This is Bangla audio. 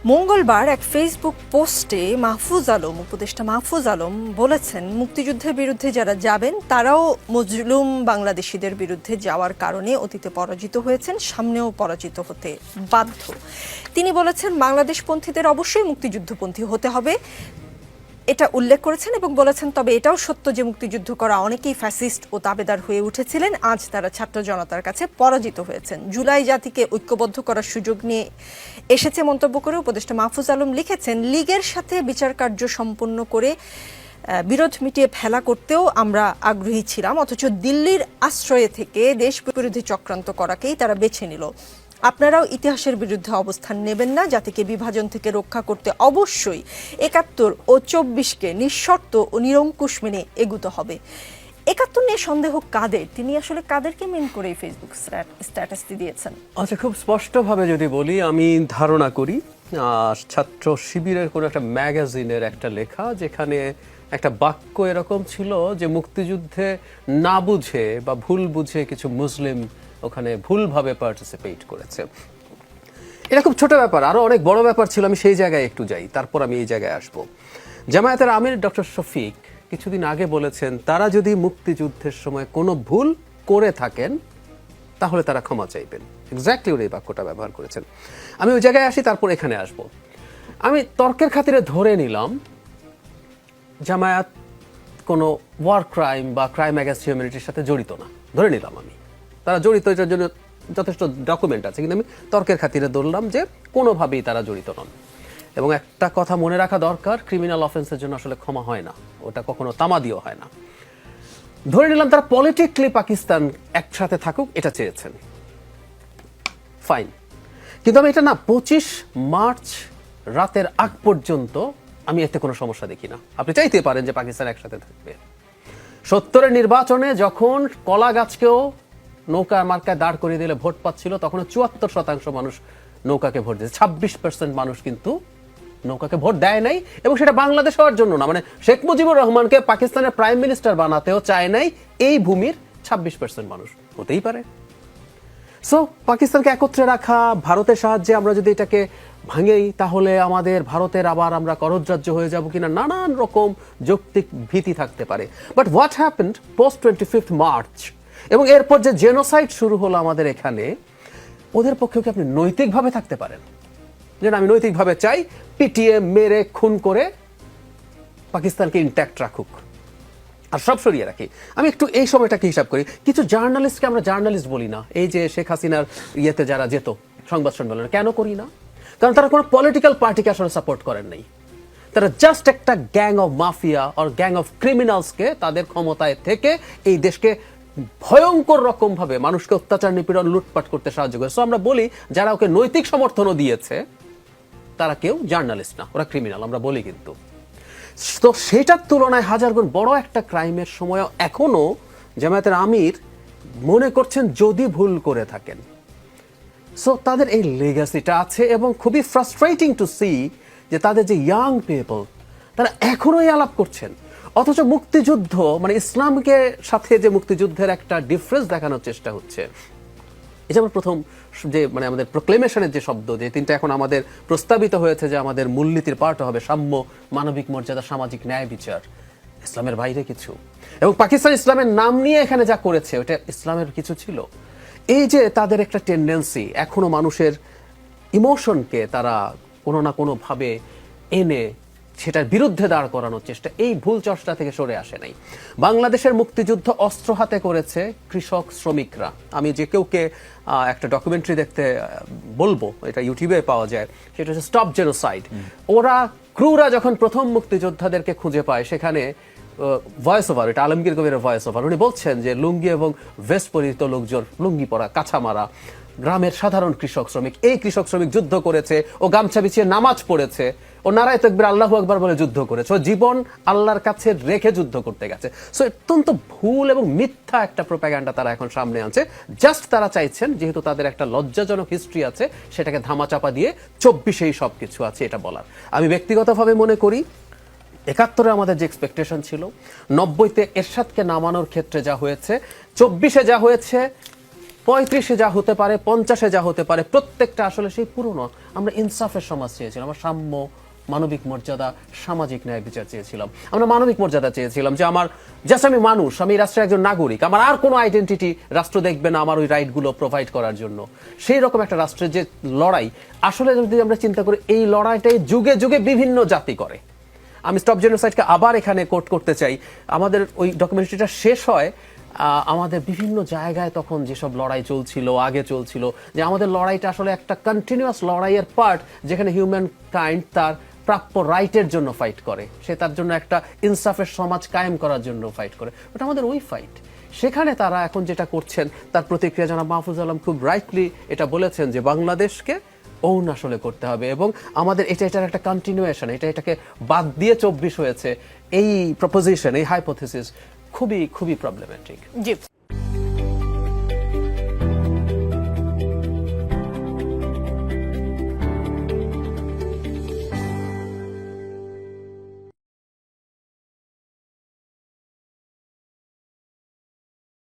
মঙ্গলবার এক ফেসবুক পোস্টে উপদেষ্টা মাহফুজ আলম বলেছেন, মুক্তিযুদ্ধের বিরুদ্ধে যারা যাবেন তারাও মজলুম বাংলাদেশিদের বিরুদ্ধে যাওয়ার কারণে অতীতে পরাজিত হয়েছেন, সামনেও পরাজিত হতে বাধ্য। তিনি বলেছেন, বাংলাদেশপন্থীদের অবশ্যই মুক্তিযুদ্ধপন্থী হতে হবে, এটা উল্লেখ করেছেন এবং বলেছেন, তবে এটাও সত্য যে মুক্তিযুদ্ধ করা অনেকেই ফ্যাসিস্ট ও তাবেদার হয়ে উঠেছিলেন, আজ তারা ছাত্র জনতার কাছে পরাজিত হয়েছেন। জুলাই জাতিকে ঐক্যবদ্ধ করার সুযোগ নিয়ে এসেছে মন্তব্য করে উপদেষ্টা মাহফুজ আলম লিখেছেন, লীগের সাথে বিচার কার্য সম্পন্ন করে বিরোধ মিটিয়ে ফেলা করতেও আমরা আগ্রহী ছিলাম, অথচ দিল্লির আশ্রয়ে থেকে দেশ বিরোধী চক্রান্ত করাকেই তারা বেছে নিল। আপনারাও ইতিহাসের বিরুদ্ধে অবস্থান নেবেন না, জাতিকে বিভাজন থেকে রক্ষা করতে অবশ্যই ৭১ ও ২৪কে নিঃশর্ত ও নিরঙ্কুশ মেনে এগুতে হবে। ৭১ নিয়ে সন্দেহ কাদের? তিনি আসলে কাদেরকে মেন করে ফেসবুক স্ট্যাটাসটি দিয়েছেন? আচ্ছা, খুব স্পষ্টভাবে যদি বলি, আমি ধারণা করি ছাত্র শিবিরের কোনো একটা ম্যাগাজিনের একটা লেখা, যেখানে একটা বাক্য এরকম ছিল যে মুক্তিযুদ্ধে না বুঝে বা ভুল বুঝে কিছু মুসলিম ওখানে ভুলভাবে পার্টিসিপেট করেছে। এটা খুব ছোট ব্যাপার, আরো অনেক বড় ব্যাপার ছিল। আমি সেই জায়গায় একটু যাই, তারপর আমি এই জায়গায় আসবো। জামায়াতের আমির ডক্টর শফিক কিছুদিন আগে বলেছেন, তারা যদি মুক্তিযুদ্ধের সময় কোনো ভুল করে থাকেন তাহলে তারা ক্ষমা চাইবেন। এক্স্যাক্টলি ওই বাক্যটা ব্যবহার করেছেন। আমি ওই জায়গায় আসি, তারপর এখানে আসব। আমি তর্কের খাতিরে ধরে নিলাম জামায়াত কোনো ওয়ার ক্রাইম বা ক্রাইম অ্যাগেন্স্ট হিউম্যানিটির সাথে জড়িত না, ধরে নিলাম আমি। তারা জড়িত, এটার জন্য যথেষ্ট ডকুমেন্ট আছে, কিন্তু আমি তর্কের খাতিরে ধরলাম যে কোনোভাবেই তারা জড়িত নন। এবং একটা কথা মনে রাখা দরকার, ক্রিমিনাল অফেন্সের জন্য আসলে ক্ষমা হয় না, ওটা কখনো তামাদিও হয় না। ধরে নিলাম তারা পলিটিক্যালি পাকিস্তান একসাথে থাকুক, এটা চেয়েছেন, ফাইন। কিন্তু আমি এটা না ২৫ মার্চ রাতের আগ পর্যন্ত আমি এতে কোনো সমস্যা দেখি না। আপনি চাইতে পারেন যে পাকিস্তান একসাথে থাকবে। ৭০-এর নির্বাচনে যখন কলা গাছকেও নৌকা মার্কায় দাঁড় করিয়ে দিলে ভোট পাচ্ছিল, তখন ৭৪% মানুষ নৌকাকে ভোট দিয়েছে, ২৬% মানুষ কিন্তু নৌকাকে ভোট দেয় নাই। এবং সেটা বাংলাদেশ হওয়ার জন্য না, মানে শেখ মুজিবুর রহমানকে পাকিস্তানের প্রাইম মিনিস্টার বানাতেও চায় নাই এই ভূমির ২৬% মানুষ। হতেই পারে। সো পাকিস্তানকে একত্রে রাখা, ভারতের সাহায্যে আমরা যদি এটাকে ভাঙেই তাহলে আমাদের ভারতের আবার আমরা করজরাজ্য হয়ে যাব কিনা, নানান রকম যৌক্তিক ভীতি থাকতে পারে। But what happened post 25 March এবং এরপর যে জেনোসাইড শুরু হলো আমাদের এখানে, ওদের পক্ষেও কি আপনি নৈতিকভাবে থাকতে পারেন? যেন আমি নৈতিকভাবে চাই পিটিয়ে মেরে খুন করে পাকিস্তানকে ইনট্যাক্ট রাখুক আর সব সরিয়ে রাখি। আমি একটু এই সময়টাকে হিসাব করি। কিছু জার্নালিস্টকে আমরা জার্নালিস্ট বলি না, এই যে শেখ হাসিনার ইয়েতে যারা যেত সংবাদ সম্মেলনে, কেন করি না? কারণ তারা কোনো পলিটিক্যাল পার্টিকে আসলে সাপোর্ট করেন নাই। তারা জাস্ট একটা গ্যাং অফ মাফিয়া আর গ্যাং অফ ক্রিমিনালসকে তাদের ক্ষমতায় থেকে এই দেশকে ভয়ঙ্কর রকম ভাবে মানুষকে অত্যাচার, নিপীড়ন, লুটপাট করতে সাহায্য করে। সো আমরা বলি যারা ওকে নৈতিক সমর্থনও দিয়েছে তারা কেউ জার্নালিস্ট না, ওরা ক্রিমিনাল আমরা বলি। কিন্তু তো সেটার তুলনায় হাজার গুণ বড় একটা ক্রাইমের সময় এখনো জামায়াতের আমির মনে করছেন যদি ভুল করে থাকেন। সো তাদের এই লেগাসিটা আছে এবং খুবই ফ্রাস্ট্রেটিং টু সি যে তাদের যে ইয়াং পিপল তারা এখনো এই আলাপ করছেন, অথচ মুক্তিযুদ্ধ মানে ইসলামকে সাথে যে মুক্তিযুদ্ধের একটা ডিফারেন্স দেখানোর চেষ্টা হচ্ছে। এই যেমন প্রথম যে মানে আমাদের প্রোক্লেমেশনের যে শব্দ, যে তিনটা এখন আমাদের প্রস্তাবিত হয়েছে যে আমাদের মূলনীতির পার্ট হবে সাম্য, মানবিক মর্যাদা, সামাজিক ন্যায় বিচার, ইসলামের বাইরে কিছু। এবং পাকিস্তান ইসলামের নাম নিয়ে এখানে যা করেছে ওটা ইসলামের কিছু ছিল। এই যে তাদের একটা টেন্ডেন্সি এখনো মানুষের ইমোশনকে তারা কোনো না কোনো ভাবে এনে সেটার বিরুদ্ধে দাঁড় করানোর চেষ্টা, এই ভুল চর্চা থেকে সরে আসে নাই। বাংলাদেশের মুক্তিযুদ্ধ অস্ত্র হাতে করেছে কৃষক শ্রমিকরা। আমি যে কেউকে একটা ডকুমেন্টারি দেখতে বলবো, এটা ইউটিউবে পাওয়া যায়, সেটা হচ্ছে স্টপ জেনোসাইড। ওরা ক্রুরা যখন প্রথম মুক্তিযোদ্ধাদেরকে খুঁজে পায়, সেখানে ভয়েস ওভার, এটা আলমগীর কবিরের ভয়েস ওভার, উনি বলছেন যে লুঙ্গি এবং ভেস্ট পরিহিত লোকজন, লুঙ্গি পরা, কাছা মারা গ্রামের সাধারণ কৃষক শ্রমিক, এই কৃষক শ্রমিক যুদ্ধ করেছে, ও গামছা বিছিয়ে নামাজ পড়েছে, ও নারায়ে তাকবীর আল্লাহু আকবার বলে যুদ্ধ করেছে, ও জীবন আল্লাহর কাছে রেখে যুদ্ধ করতে গেছে। সো অত্যন্ত ভুল এবং মিথ্যা একটা প্রোপাগান্ডা তারা এখন সামনে আনছে। জাস্ট তারা চাইছেন যেহেতু তাদের একটা লজ্জাজনক হিস্ট্রি আছে সেটাকে ধামাচাপা দিয়ে ২৪-এই সব কিছু আছে এটা বলার। আমি ব্যক্তিগতভাবে মনে করি ৭১-এ আমাদের যে এক্সপেকটেশন ছিল, ৯০-তে এরশাদকে নামানোর ক্ষেত্রে যা হয়েছে, ২৪-এ যা হয়েছে, 35-এ যা হতে পারে, 50-এ যা হতে পারে, প্রত্যেকটা আসলে সেই পুরনো আমরা ইনসাফের সমাজ চেয়েছিলাম, আমরা সাম্য, মানবিক মর্যাদা, সামাজিক ন্যায় বিচার চেয়েছিলাম। আমরা মানবিক মর্যাদা চেয়েছিলাম যে আমার জাস্ট আমি মানুষ, আমি এই রাষ্ট্রের একজন নাগরিক, আমার আর কোনো আইডেন্টিটি রাষ্ট্র দেখবে না আমার ওই রাইটগুলো প্রোভাইড করার জন্য। সেই রকম একটা রাষ্ট্রের যে লড়াই, আসলে যদি আমরা চিন্তা করি এই লড়াইটাই যুগে যুগে বিভিন্ন জাতি করে। আমি স্টপ জেনোসাইডকে আবার এখানে কোট করতে চাই। আমাদের ওই ডকুমেন্টারিটা শেষ হয় আমাদের বিভিন্ন জায়গায় তখন যেসব লড়াই চলছিল, আগে চলছিল, যে আমাদের লড়াইটা আসলে একটা কন্টিনিউয়াস লড়াইয়ের পার্ট, যেখানে হিউম্যান কাইন্ড তার প্রাপ্য রাইটের জন্য ফাইট করে, সে তার জন্য একটা ইনসাফের সমাজ কায়েম করার জন্য ফাইট করে। ওটা আমাদের ওই ফাইট। সেখানে তারা এখন যেটা করছেন তার প্রতিক্রিয়া জনাব মাহফুজ আলম খুব রাইটলি এটা বলেছেন যে বাংলাদেশকে ওন আসলে করতে হবে, এবং আমাদের এটার একটা কন্টিনিউয়েশন, এটাকে বাদ দিয়ে 24 হয়েছে। এই প্রপোজিশন, এই হাইপোথিসিস খুবই খুবই প্রবলেমেটিক। জি।